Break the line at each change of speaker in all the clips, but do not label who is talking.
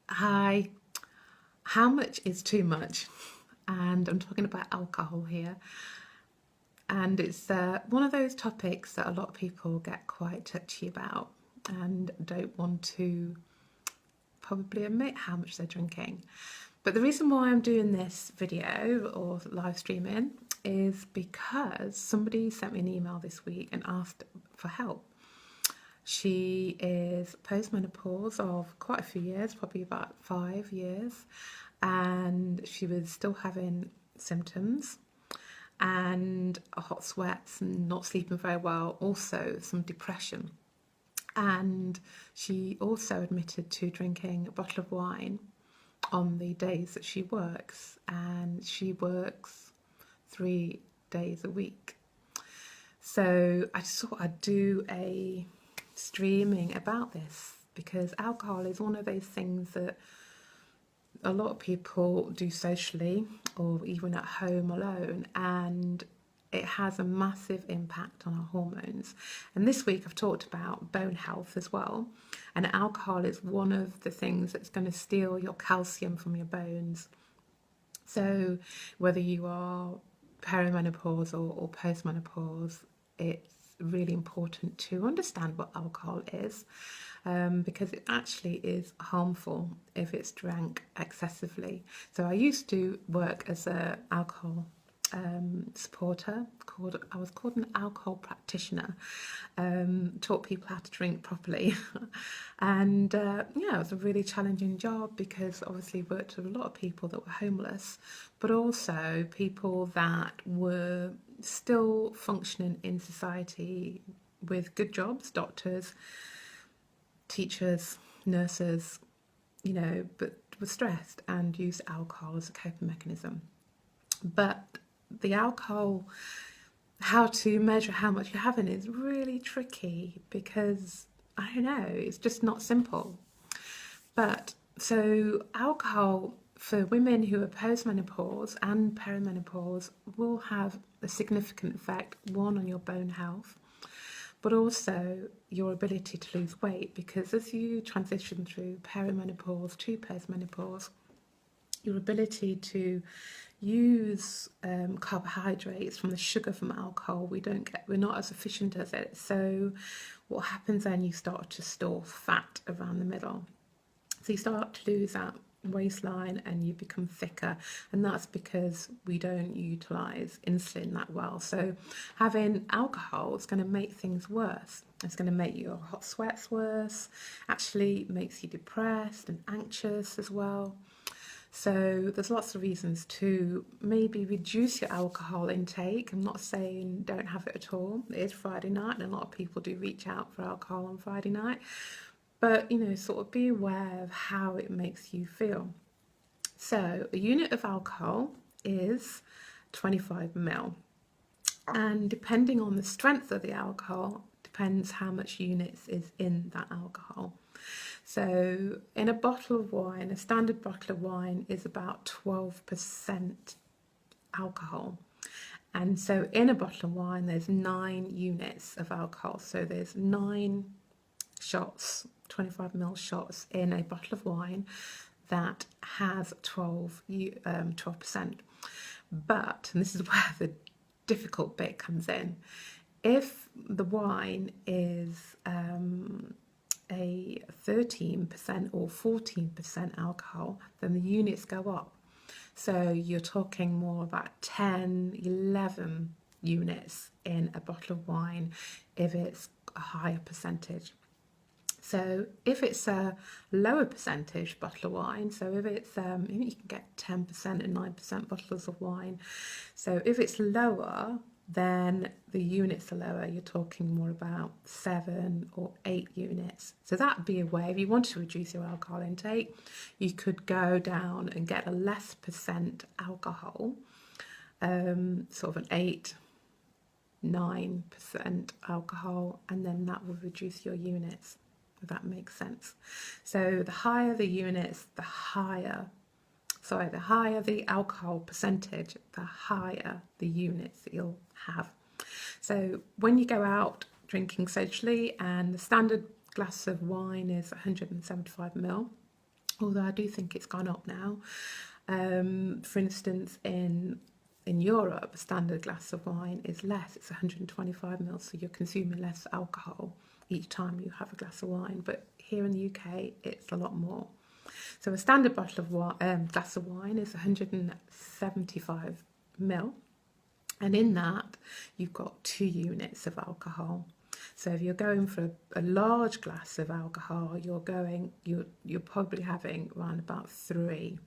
Hi, how much is too much? And I'm talking about alcohol here. And it's one of those topics that a lot of people get quite touchy about and don't want to probably admit how much they're drinking. But the reason why I'm doing this video or live streaming is because somebody sent me an email this week and asked for help. She is postmenopause of quite a few years, probably about 5 years, and she was still having symptoms and hot sweats and not sleeping very well, also some depression. And she also admitted to drinking a bottle of wine on the days that she works, and she works 3 days a week. So I just thought I'd do a streaming about this because alcohol is one of those things that a lot of people do socially or even at home alone, and it has a massive impact on our hormones. And this week I've talked about bone health as well, and alcohol is one of the things that's going to steal your calcium from your bones. So whether you are perimenopause or postmenopause, it's really important to understand what alcohol is, because it actually is harmful if it's drank excessively. So I used to work as an alcohol supporter. I was called an alcohol practitioner. Taught people how to drink properly, and yeah, it was a really challenging job because obviously worked with a lot of people that were homeless, but also people that were still functioning in society with good jobs, doctors, teachers, nurses, but were stressed and used alcohol as a coping mechanism. But the alcohol, how to measure how much you're having is really tricky because I don't know, it's just not simple. But so alcohol for women who are postmenopause and perimenopause will have a significant effect, one on your bone health, but also your ability to lose weight, because as you transition through perimenopause to postmenopause, your ability to use carbohydrates from the sugar from alcohol, we're not as efficient as it. So what happens then, you start to store fat around the middle. So you start to lose that waistline and you become thicker, and that's because we don't utilize insulin that well. So having alcohol is going to make things worse. It's going to make your hot sweats worse, actually makes you depressed and anxious as well. So there's lots of reasons to maybe reduce your alcohol intake. I'm not saying don't have it at all. It is Friday night and a lot of people do reach out for alcohol on Friday night. But, sort of be aware of how it makes you feel. So a unit of alcohol is 25 ml. And depending on the strength of the alcohol, depends how much units is in that alcohol. So in a bottle of wine, a standard bottle of wine is about 12% alcohol. And so in a bottle of wine, there's 9 units of alcohol. So there's 9 shots, 25 ml shots in a bottle of wine that has 12%. But, and this is where the difficult bit comes in, if the wine is a 13% or 14% alcohol, then the units go up. So you're talking more about 10, 11 units in a bottle of wine if it's a higher percentage. So if it's a lower percentage bottle of wine, so if it's, you can get 10% and 9% bottles of wine. So if it's lower, then the units are lower. You're talking more about 7 or 8 units. So that'd be a way, if you want to reduce your alcohol intake, you could go down and get a less percent alcohol, sort of an 8, 9% alcohol, and then that will reduce your units, if that makes sense. So the higher the units, the higher the alcohol percentage, the higher the units that you'll have. So when you go out drinking socially, and the standard glass of wine is 175 ml, although I do think it's gone up now. For instance, in Europe, a standard glass of wine is less. It's 125 ml, so you're consuming less alcohol each time you have a glass of wine. But here in the UK, it's a lot more. So a standard bottle of glass of wine is 175 ml, and in that you've got 2 units of alcohol. So if you're going for a large glass of alcohol, you're probably having around about 3.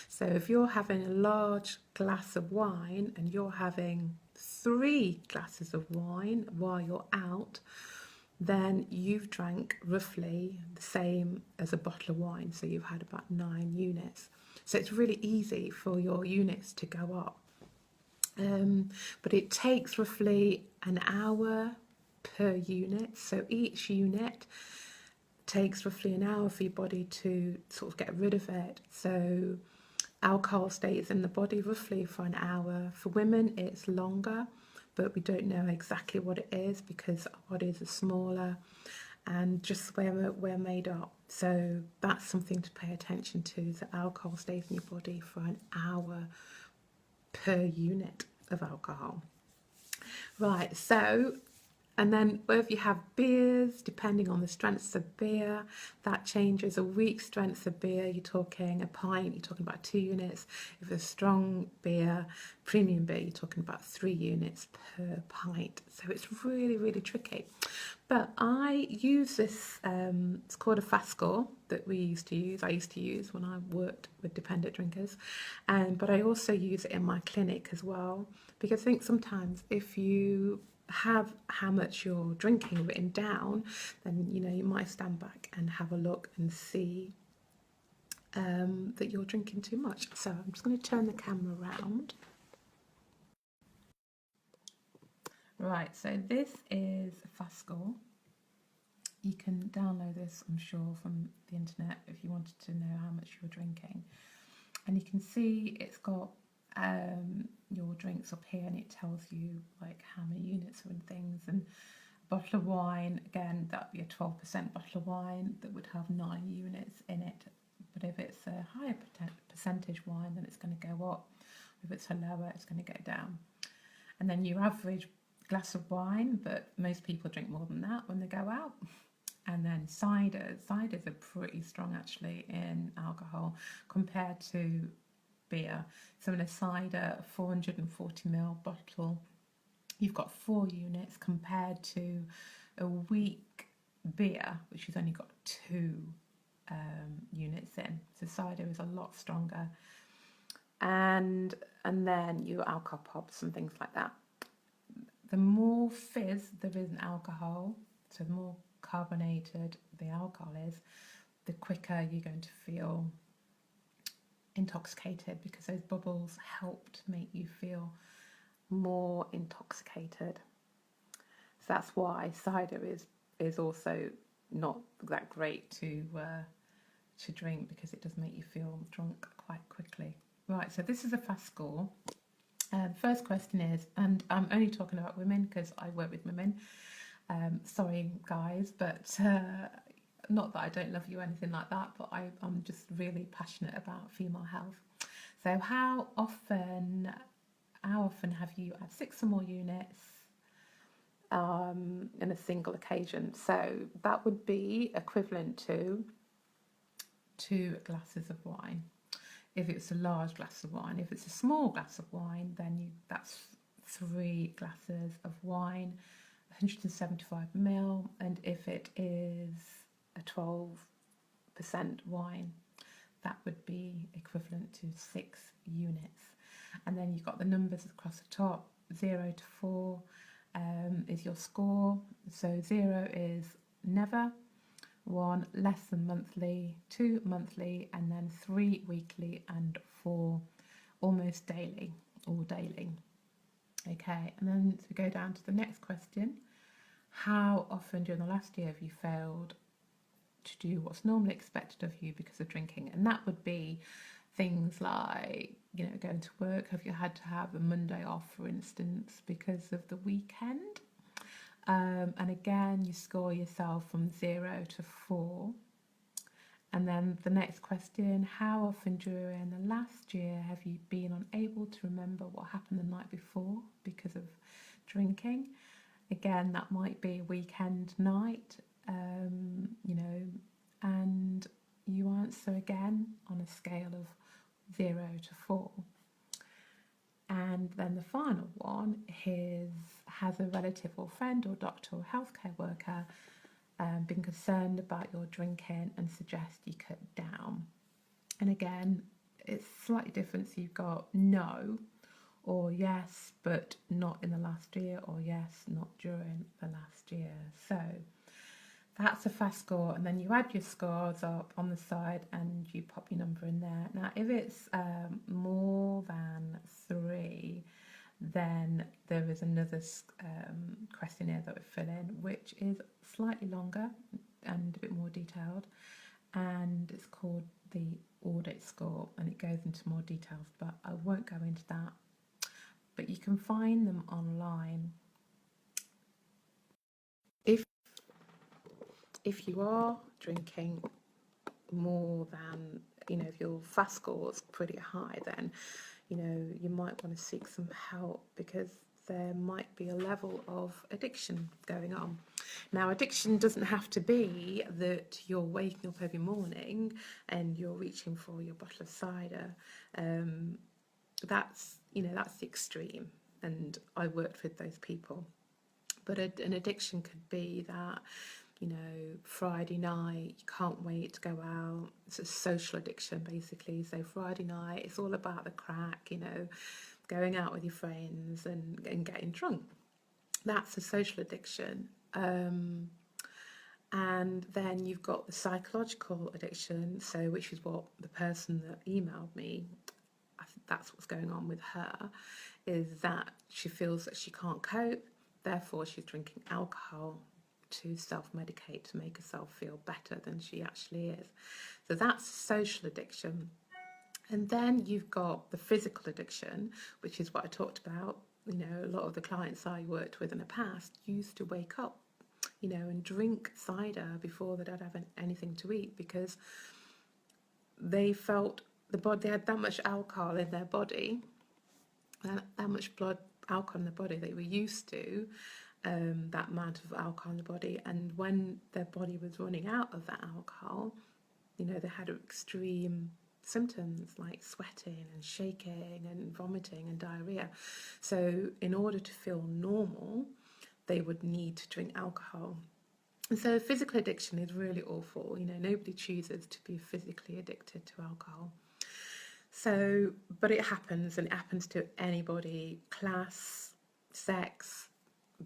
So if you're having a large glass of wine and you're having 3 glasses of wine while you're out, then you've drank roughly the same as a bottle of wine. So you've had about 9 units. So it's really easy for your units to go up. But it takes roughly an hour per unit. So each unit takes roughly an hour for your body to sort of get rid of it. So alcohol stays in the body roughly for an hour. For women, it's longer, but we don't know exactly what it is because our bodies are smaller and just where we're made up. So that's something to pay attention to. The alcohol stays in your body for an hour per unit of alcohol. Right, so, and then if you have beers, depending on the strengths of beer, that changes. A weak strength of beer, you're talking a pint, you're talking about 2 units. If it's a strong beer, premium beer, you're talking about 3 units per pint. So it's really, really tricky. But I use this, it's called a fast score that I used to use when I worked with dependent drinkers. But I also use it in my clinic as well, because I think sometimes if you have how much you're drinking written down, then you might stand back and have a look and see that you're drinking too much. So I'm just going to turn the camera around. Right, so this is a fast score. You can download this, I'm sure, from the internet if you wanted to know how much you're drinking. And you can see it's got your drinks up here, and it tells you like how many units are in things. And a bottle of wine, again, that'd be a 12% bottle of wine that would have 9 units in it. But if it's a higher percentage wine, then it's going to go up. If it's a lower, it's going to go down. And then your average glass of wine, but most people drink more than that when they go out. And then ciders are pretty strong actually in alcohol compared to beer. So in a cider, 440 ml bottle, you've got 4 units compared to a weak beer, which has only got 2 units in. So cider is a lot stronger. And then your alcohol pops and things like that. The more fizz there is in alcohol, so the more carbonated the alcohol is, the quicker you're going to feel intoxicated, because those bubbles help to make you feel more intoxicated. So that's why cider is also not that great to drink, because it does make you feel drunk quite quickly. Right, so this is a fast score. The first question is, and I'm only talking about women because I work with women. Sorry, guys, but not that I don't love you or anything like that, but I'm just really passionate about female health. So how often have you had 6 or more units in a single occasion? So that would be equivalent to 2 glasses of wine. If it's a large glass of wine. If it's a small glass of wine, then that's 3 glasses of wine, 175 ml. And if it is a 12% wine, that would be equivalent to 6 units. And then you've got the numbers across the top. 0 to 4 is your score. So 0 is never, 1 less than monthly, 2 monthly, and then 3 weekly, and 4 almost daily or daily. Okay, and then we go down to the next question. How often during the last year have you failed to do what's normally expected of you because of drinking? And that would be things like, going to work. Have you had to have a Monday off, for instance, because of the weekend? And again, you score yourself from 0 to 4. And And then the next question, how often during the last year have you been unable to remember what happened the night before because of drinking? Again, that might be a weekend night, and you answer again on a scale of 0 to 4. And then the final one is, has a relative or friend or doctor or healthcare worker been concerned about your drinking and suggest you cut down? And again, it's slightly different. So you've got no, or yes, but not in the last year, or yes, not during the last year. So that's a fast score, and then you add your scores up on the side and you pop your number in there. Now, if it's more than 3, then there is another questionnaire that we fill in, which is slightly longer and a bit more detailed, and it's called the audit score, and it goes into more details, but I won't go into that. But you can find them online. If you are drinking more than, if your fast score is pretty high, then you might want to seek some help, because there might be a level of addiction going on. Now, addiction doesn't have to be that you're waking up every morning and you're reaching for your bottle of cider. That's the extreme, and I worked with those people. But an addiction could be that, Friday night, you can't wait to go out. It's a social addiction, basically. So Friday night, it's all about the crack, going out with your friends and getting drunk. That's a social addiction. And then you've got the psychological addiction, so which is what the person that emailed me, I think that's what's going on with her, is that she feels that she can't cope, therefore she's drinking alcohol to self-medicate, to make herself feel better than she actually is. So that's social addiction. And then you've got the physical addiction, which is what I talked about. A lot of the clients I worked with in the past used to wake up, and drink cider before they'd have anything to eat, because they felt they had that much alcohol in their body, that much alcohol in the body. They were used to that amount of alcohol in the body, and when their body was running out of that alcohol, they had extreme symptoms like sweating and shaking and vomiting and diarrhea. So in order to feel normal, they would need to drink alcohol. And so physical addiction is really awful. Nobody chooses to be physically addicted to alcohol. So, but it happens, and it happens to anybody, class, sex,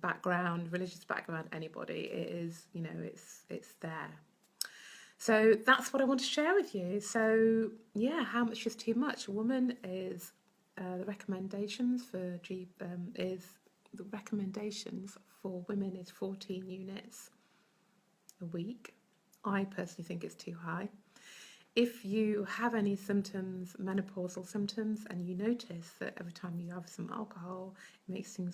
background, religious background, anybody. It is, it's there. So that's what I want to share with you. So yeah, how much is too much? A woman is the recommendations for women is 14 units a week. I personally think it's too high. If you have any symptoms, menopausal symptoms, and you notice that every time you have some alcohol, it makes things